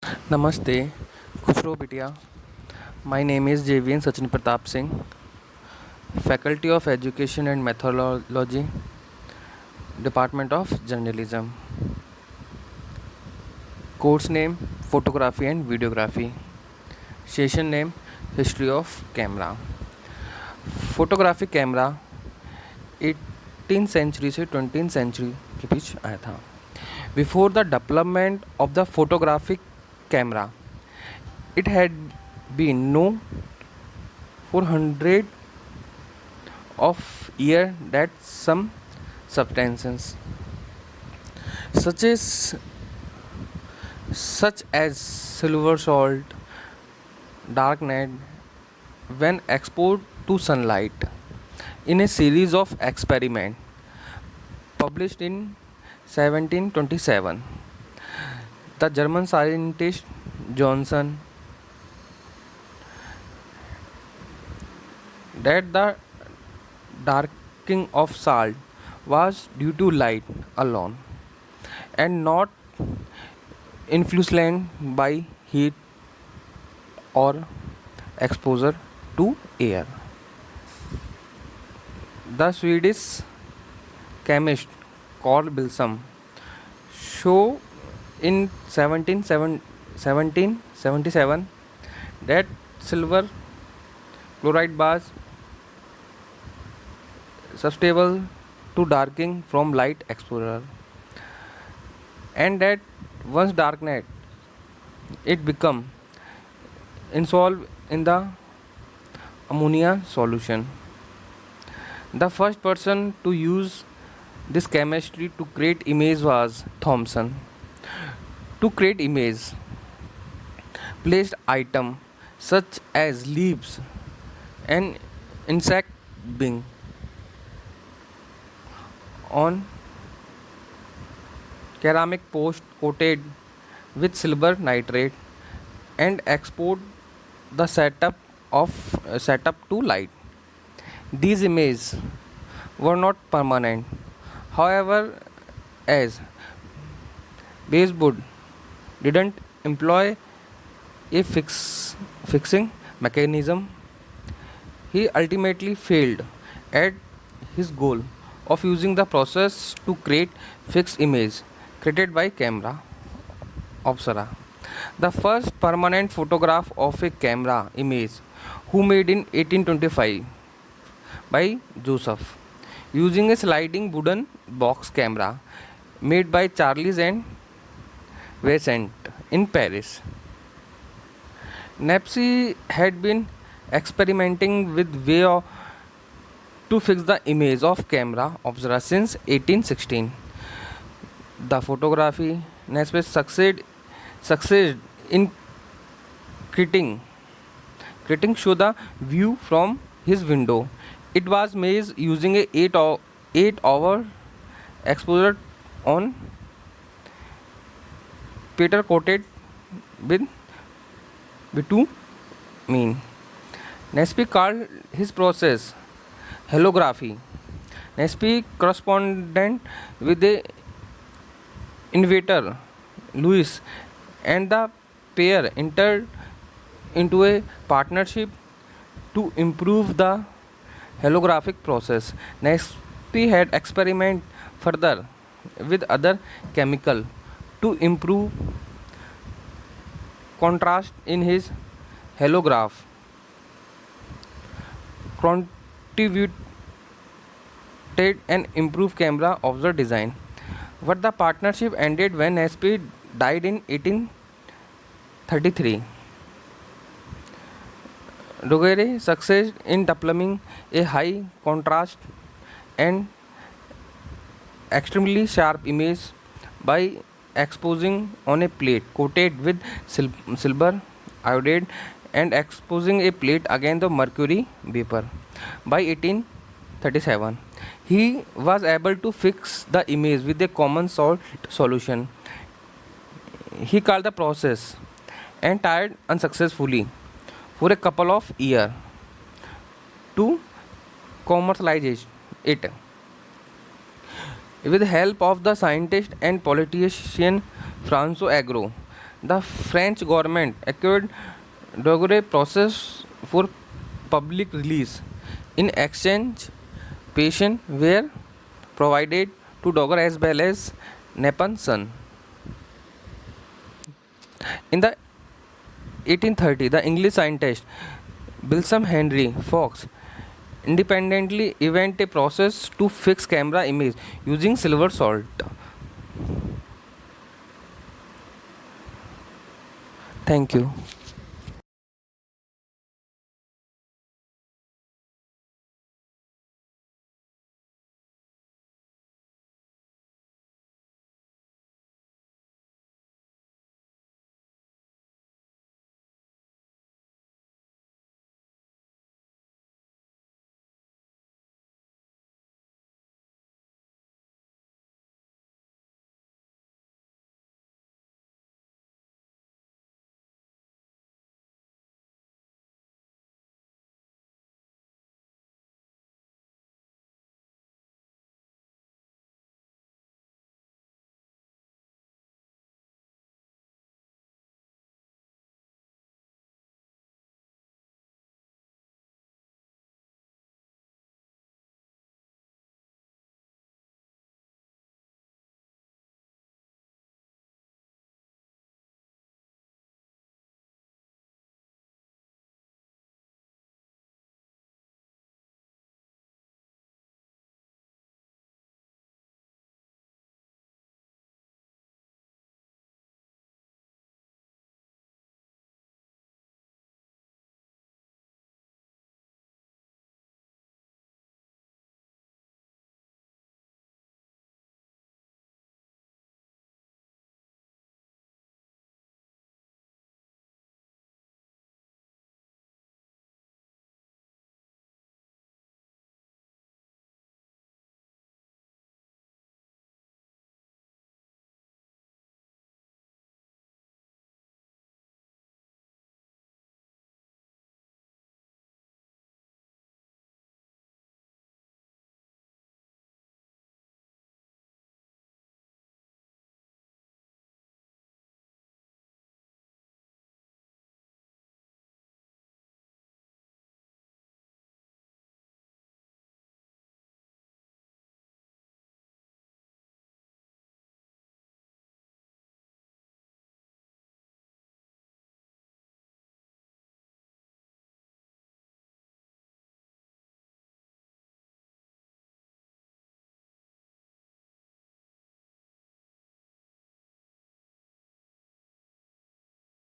Namaste, Khusro Bitia. My name is JVN Sachin Pratap Singh, Faculty of Education and Methodology, Department of Journalism. Course name Photography and Videography. Session name History of Camera. Photography camera 18th century से 20th century के बीच आया था. Before the development of the photographic camera it had been known for hundred of years that some substances such as silver salt, dark net, when exposed to sunlight in a series of experiments published in 1727, the German scientist Johnson that the darkening of salt was due to light alone and not influenced by heat or exposure to air. The Swedish chemist Carl Bilsam showed in 1777 that silver chloride was susceptible to darkening from light exposure, and that once darkened it become insoluble in the ammonia solution. The first person to use this chemistry to create image was Thomson. To create image, placed item such as leaves and insect wing on ceramic post coated with silver nitrate and export the setup to light. These images were not permanent. However, as Basewood didn't employ a fixing mechanism, he ultimately failed at his goal of using the process to create fixed image created by camera obscura. The first permanent photograph of a camera image who made in 1825 by Joseph using a sliding wooden box camera made by Charles and Vincent in Paris. Napsy had been experimenting with to fix the image of camera obscura since 1816. The photography Napsy succeeded in creating show the view from his window. It was made using a 8-hour exposure on paper coated with bitumen. Nespi called his process holography. Nespi corresponded with the inventor Louis, and the pair entered into a partnership to improve the holographic process. Nespi had experimented further with other chemical to improve contrast in his holograph, contributed and improved camera obscura design. But the partnership ended when Nespi died in 1833. Daguerre succeeded in developing a high contrast and extremely sharp image by exposing on a plate coated with silver iodide and exposing a plate against the mercury vapor. By 1837, he was able to fix the image with a common salt solution. He called the process and tried unsuccessfully for a couple of years to commercialize it. With the help of the scientist and politician François Agro, The French government acquired Dogre process for public release. In exchange, patients were provided to Dogger as well as Nepan's son. In the 1830, the English scientist Bilsam Henry Fox independently invented a process to fix camera image using silver salt. Thank you.